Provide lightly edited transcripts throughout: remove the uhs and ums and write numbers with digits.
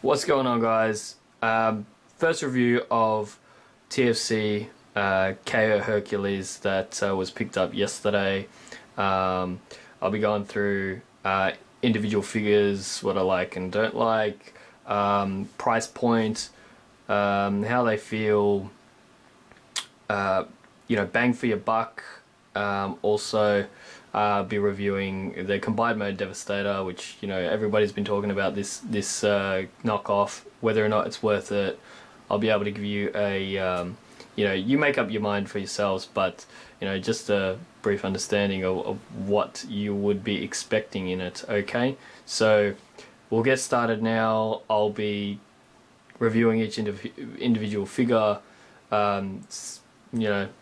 What's going on, guys? First review of TFC KO Hercules that was picked up yesterday. I'll be going through individual figures, what I like and don't like, price point, how they feel, bang for your buck. Also, be reviewing the combined mode Devastator, which everybody's been talking about this knockoff, whether or not it's worth it. I'll be able to give you a you make up your mind for yourselves, but just a brief understanding of what you would be expecting in it. Okay, so we'll get started now. I'll be reviewing each individual figure.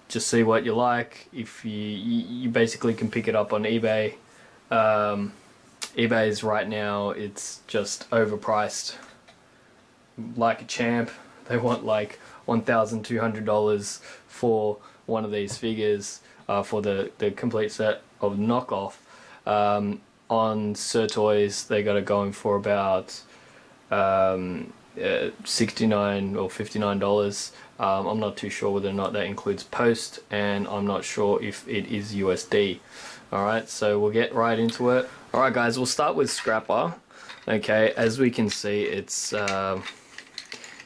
Just see what you like. If you basically can pick it up on eBay. eBay's right now, it's just overpriced like a champ. They want like $1,200 for one of these figures, for the complete set of knockoff. On SirToys, they got it going for about $69 or $59. I'm not too sure whether or not that includes post, and I'm not sure if it is USD. Alright, so we'll get right into it. Alright guys, we'll start with Scrapper. Okay, as we can see, it's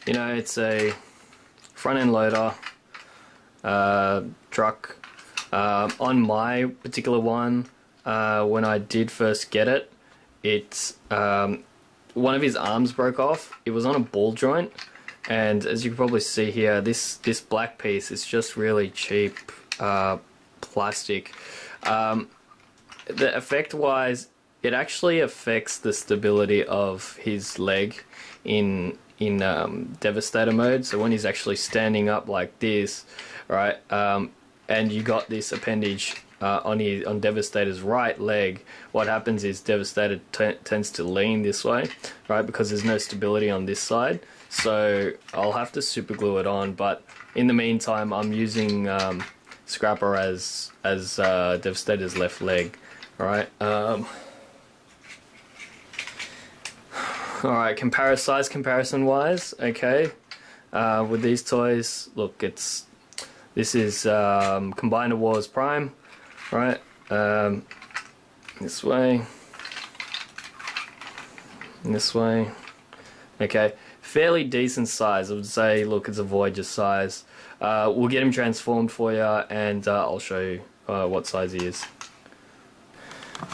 it's a front end loader truck. On my particular one, when I did first get it, it's one of his arms broke off. It was on a ball joint, and as you can probably see here, this black piece is just really cheap plastic. The effect wise, it actually affects the stability of his leg in Devastator mode. So when he's actually standing up like this, right, and you got this appendage on Devastator's right leg, what happens is Devastator tends to lean this way, right, because there's no stability on this side. So I'll have to super glue it on, but in the meantime I'm using Scrapper as Devastator's left leg. Alright, alright, size comparison wise, okay, with these toys, look, this is Combiner Wars Prime, right, this way, okay, fairly decent size. I would say, look, it's a Voyager size. We'll get him transformed for you, and I'll show you what size he is.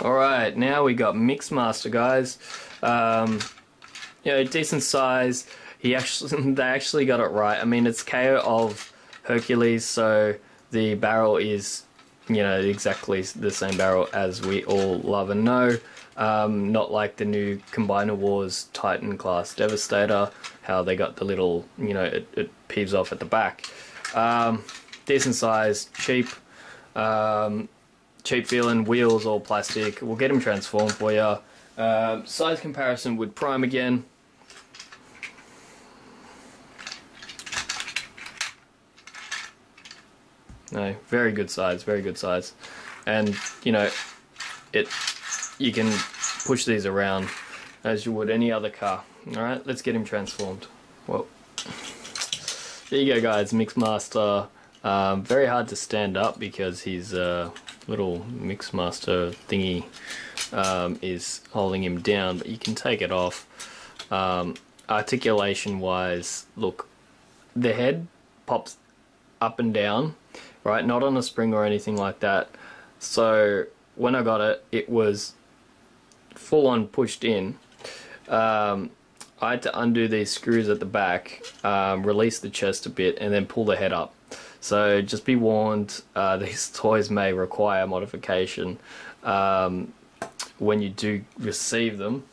Alright, now we got Mixmaster, guys. Decent size. They actually got it right. I mean, it's KO of Hercules, so the barrel is exactly the same barrel as we all love and know. Not like the new Combiner Wars Titan class Devastator, how they got the little, it peeves off at the back. Decent size, cheap, cheap feeling, wheels all plastic. We'll get him transformed for you. Size comparison with Prime again. No, very good size, very good size. And you can push these around as you would any other car. Alright, let's get him transformed. Well, there you go, guys. Mixmaster. Very hard to stand up because his little Mixmaster thingy is holding him down, but you can take it off. Articulation wise, look, the head pops up and down, right, not on a spring or anything like that. So when I got it, it was full on pushed in. I had to undo these screws at the back, release the chest a bit, and then pull the head up. So just be warned, these toys may require modification when you do receive them,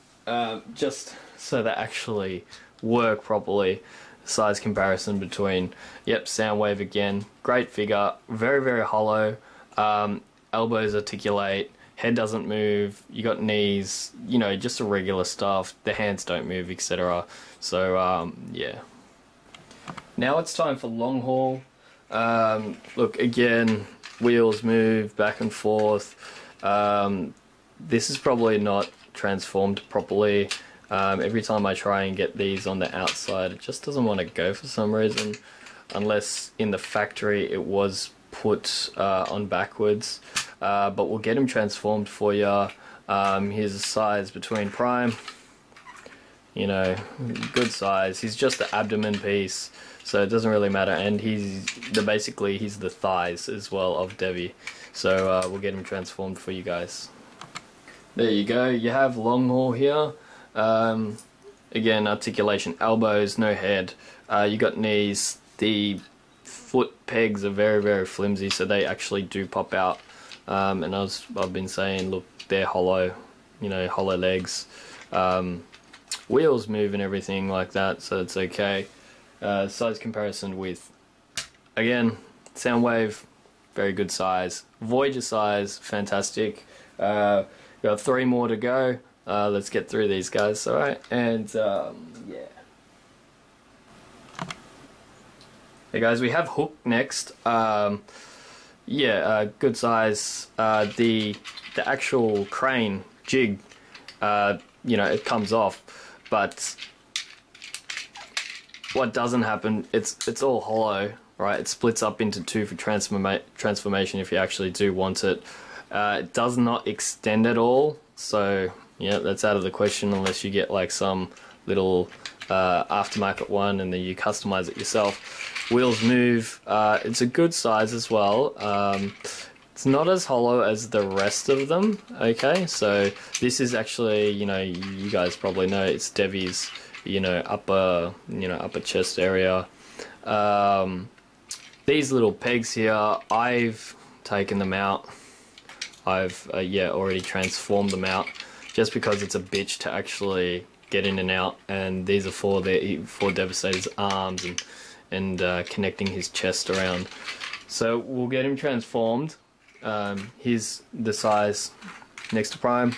just so they actually work properly. Size comparison between, yep, Soundwave again, great figure, very, very hollow, elbows articulate, head doesn't move, you got knees, just the regular stuff, the hands don't move, etc. So, yeah. Now it's time for long haul. Look, again, wheels move back and forth. This is probably not transformed properly. Every time I try and get these on the outside, it just doesn't want to go for some reason, unless in the factory it was put on backwards. But we'll get him transformed for you. Here's a size between prime, you know, good size. He's just the abdomen piece, so it doesn't really matter, and basically he's the thighs as well of Devi. So we'll get him transformed for you guys. There you go, you have long haul here. Again, articulation, elbows, no head. You got knees. The foot pegs are very, very flimsy, so they actually do pop out. And I've been saying, look, they're hollow, you know, hollow legs. Wheels move and everything like that, so it's okay. Size comparison with, again, Soundwave, very good size. Voyager size, fantastic. We got 3 more to go. Let's get through these guys, alright? And yeah. Hey guys, we have Hook next. Yeah, good size. The actual crane jig, you know, it comes off, but what doesn't happen, it's all hollow, right? It splits up into 2 for transformation if you actually do want it. It does not extend at all, so yeah, that's out of the question unless you get like some little aftermarket one and then you customize it yourself. Wheels move. It's a good size as well. It's not as hollow as the rest of them. Okay, so this is actually, you know, you guys probably know it's Devi's, you know, upper chest area. These little pegs here, I've taken them out. I've yeah, already transformed them out, just because it's a bitch to actually get in and out. And these are for Devastator's arms and connecting his chest around. So we'll get him transformed. Here's the size next to Prime.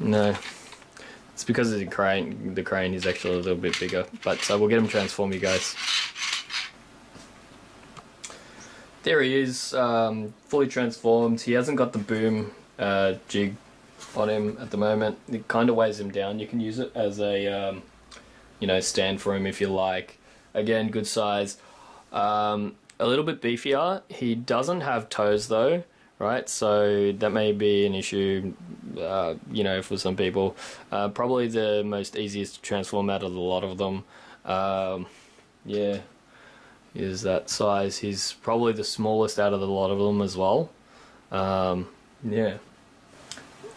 No, it's because of the crane. The crane is actually a little bit bigger, but so we'll get him transformed, you guys. There he is, fully transformed. He hasn't got the boom jig on him at the moment. It kind of weighs him down. You can use it as a you know, stand for him if you like. Again, good size. A little bit beefier. He doesn't have toes though, right? So that may be an issue, you know, for some people. Probably the most easiest to transform out of the lot of them. Yeah, is that size. He's probably the smallest out of the lot of them as well. Yeah.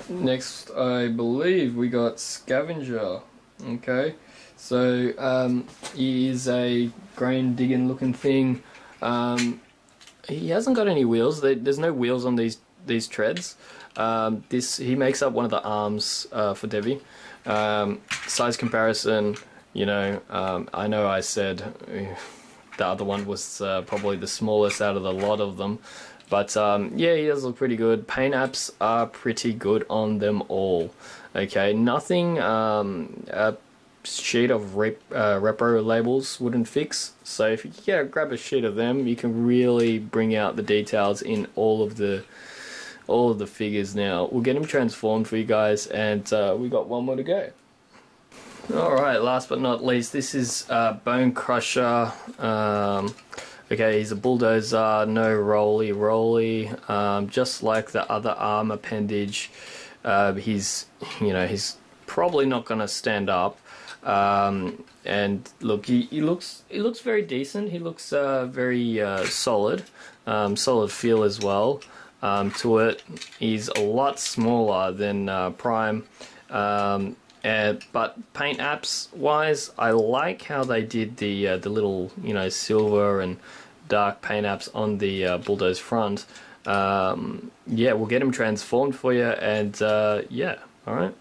Next, I believe we got Scavenger. Okay. So he is a grain digging looking thing. He hasn't got any wheels. There's no wheels on these treads. He makes up one of the arms for Devi. Size comparison, you know, I know I said the other one was probably the smallest out of the lot of them, but yeah, he does look pretty good. Paint apps are pretty good on them all. Okay, nothing sheet of repro labels wouldn't fix, so if you grab a sheet of them, you can really bring out the details in all of the figures. Now we'll get them transformed for you guys, and we got 1 more to go. Alright, last but not least, this is Bone Crusher. Okay, he's a bulldozer, no roly, just like the other arm appendage. He's probably not going to stand up. And look, he looks very decent. He looks very solid, solid feel as well to it. He's a lot smaller than Prime, but paint apps wise, I like how they did the little, you know, silver and dark paint apps on the bulldoze front. Yeah, we'll get him transformed for you, and yeah, all right.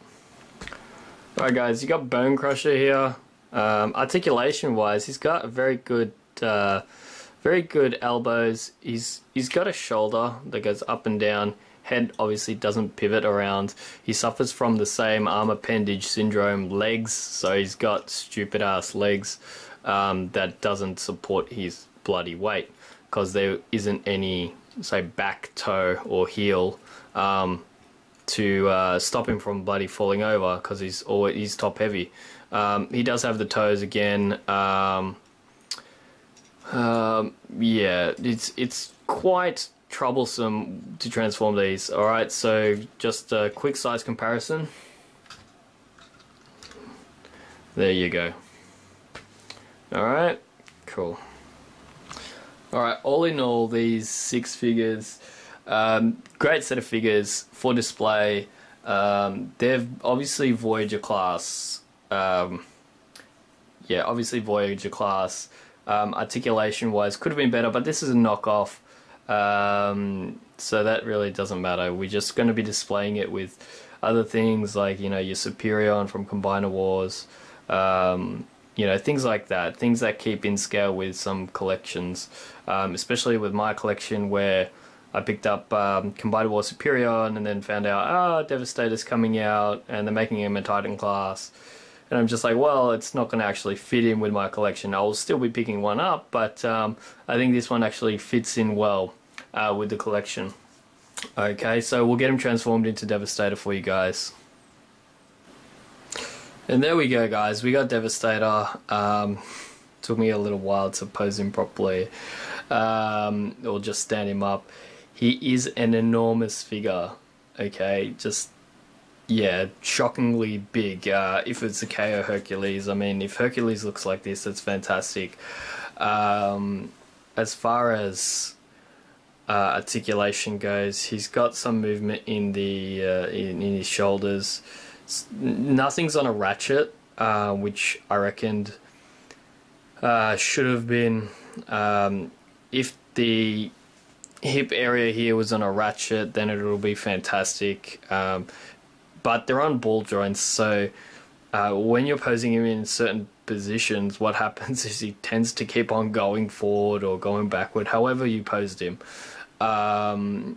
Alright guys, you got Bone Crusher here. Articulation wise, he's got very good elbows. He's got a shoulder that goes up and down. Head obviously doesn't pivot around. He suffers from the same arm appendage syndrome. Legs, so he's got stupid ass legs that doesn't support his bloody weight, because there isn't any, say, back toe or heel to stop him from bloody falling over, because he's top heavy. He does have the toes again. Yeah, it's quite troublesome to transform these. Alright, so just a quick size comparison. There you go. Alright, cool. Alright, all in all, these 6 figures, great set of figures for display. They're obviously Voyager class. Yeah, obviously Voyager class. Articulation wise could have been better, but this is a knockoff. So that really doesn't matter. We're just going to be displaying it with other things like, you know, your Superion from Combiner Wars. You know, things like that, things that keep in scale with some collections, especially with my collection where I picked up Combiner Wars Superion and then found out, Devastator's coming out and they're making him a Titan class. And I'm just like, well, it's not going to actually fit in with my collection. I'll still be picking one up, but I think this one actually fits in well with the collection. Okay, so we'll get him transformed into Devastator for you guys. And there we go, guys. We got Devastator. Took me a little while to pose him properly, or just stand him up. He is an enormous figure. Okay, just yeah, shockingly big. If it's a KO Hercules, I mean, if Hercules looks like this, that's fantastic. As far as articulation goes, he's got some movement in the in his shoulders. Nothing's on a ratchet, which I reckoned should have been. If the hip area here was on a ratchet, then it'll be fantastic. But they're on ball joints, so when you're posing him in certain positions, what happens is he tends to keep on going forward or going backward, however you posed him. Head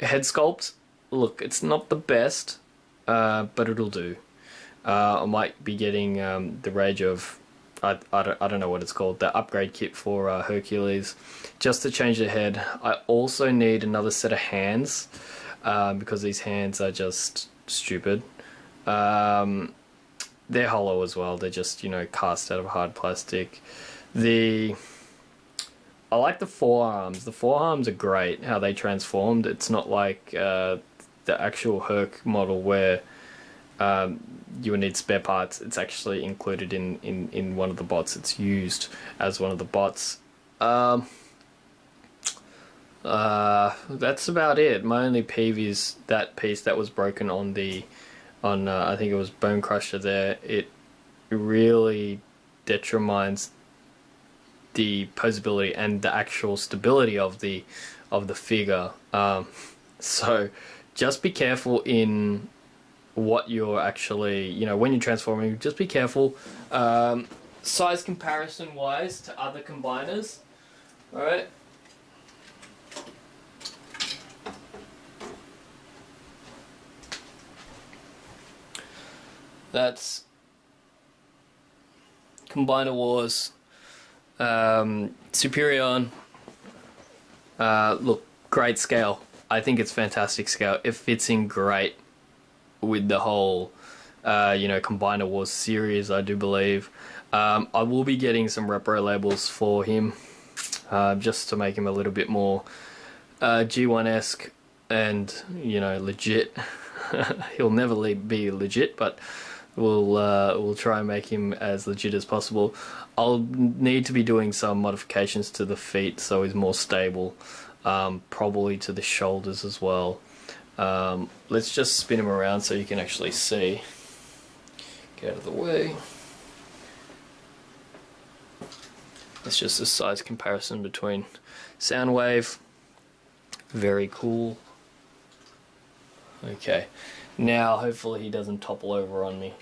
sculpt, look, it's not the best, but it'll do. I might be getting the Rage of, I don't know what it's called, the upgrade kit for Hercules, just to change the head. I also need another set of hands, because these hands are just stupid. They're hollow as well. They're just, you know, cast out of hard plastic. I like the forearms. The forearms are great, how they transformed. It's not like the actual Herc model where you would need spare parts. It's actually included in one of the bots. It's used as one of the bots. That's about it. My only peeve is that piece that was broken on I think it was Bone Crusher there. It really determines the posability and the actual stability of the figure. So just be careful in what you're actually, you know, when you're transforming, just be careful. Size comparison wise to other combiners, alright? That's Combiner Wars, Superion. Look, great scale. I think it's fantastic scale. It fits in great with the whole, you know, Combiner Wars series, I do believe. I will be getting some repro labels for him, just to make him a little bit more G1-esque and, you know, legit. He'll never be legit, but we'll try and make him as legit as possible. I'll need to be doing some modifications to the feet so he's more stable, probably to the shoulders as well. Let's just spin him around so you can actually see. Get out of the way. It's just a size comparison between Soundwave. Very cool. Okay, now hopefully he doesn't topple over on me.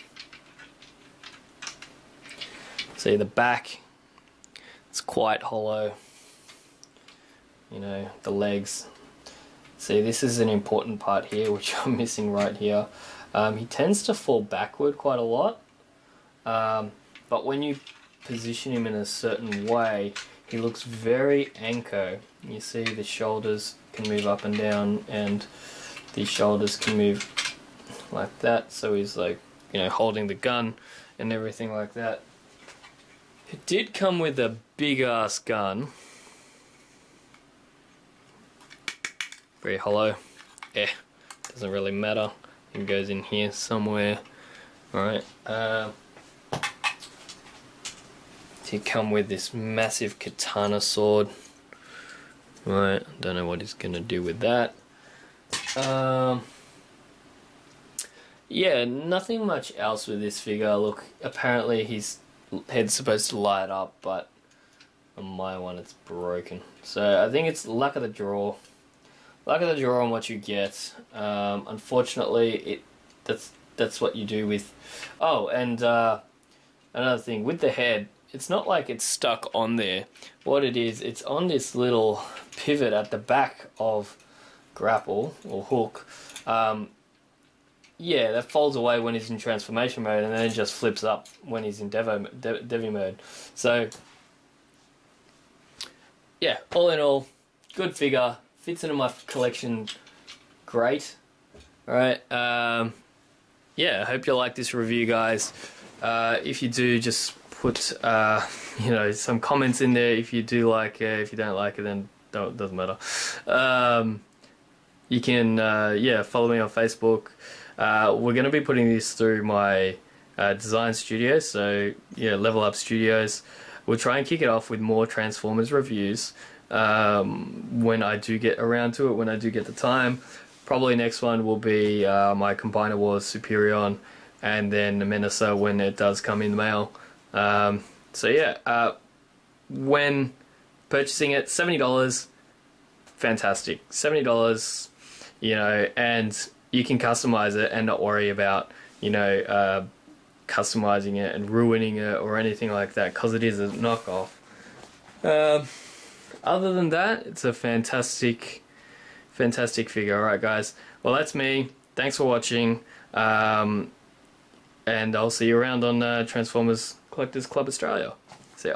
See the back, it's quite hollow. You know, the legs. See, this is an important part here which I'm missing right here. He tends to fall backward quite a lot, but when you position him in a certain way, he looks very ancho. You see the shoulders can move up and down, and these shoulders can move like that, so he's like, you know, holding the gun and everything like that. It did come with a big ass gun. Very hollow. Doesn't really matter. It goes in here somewhere. Alright. He come with this massive katana sword. Right, don't know what he's gonna do with that. Yeah, nothing much else with this figure. Look, apparently his head's supposed to light up, but on my one it's broken. So I think it's luck of the draw. Luck of the draw on what you get. Unfortunately, that's what you do with... Oh, and another thing, with the head, it's not like it's stuck on there. What it is, it's on this little pivot at the back of grapple, or hook. Yeah, that folds away when he's in transformation mode, and then it just flips up when he's in Devi mode. So, yeah, all in all, good figure. Fits into my collection great. Alright, yeah, I hope you like this review, guys. If you do, just put you know, some comments in there if you do like it. If you don't like it, then doesn't matter. You can yeah, follow me on Facebook. We're going to be putting this through my design studio, so yeah, Level Up Studios. We'll try and kick it off with more Transformers reviews when I do get around to it, when I do get the time. Probably next one will be my Combiner Wars Superion, and then the Menacer when it does come in the mail. So yeah, when purchasing it, $70, fantastic. $70, you know, and you can customize it and not worry about, you know, customizing it and ruining it or anything like that, because it is a knockoff. Other than that, it's a fantastic figure. Alright guys, well that's me. Thanks for watching, and I'll see you around on Transformers Collectors Club Australia. See ya.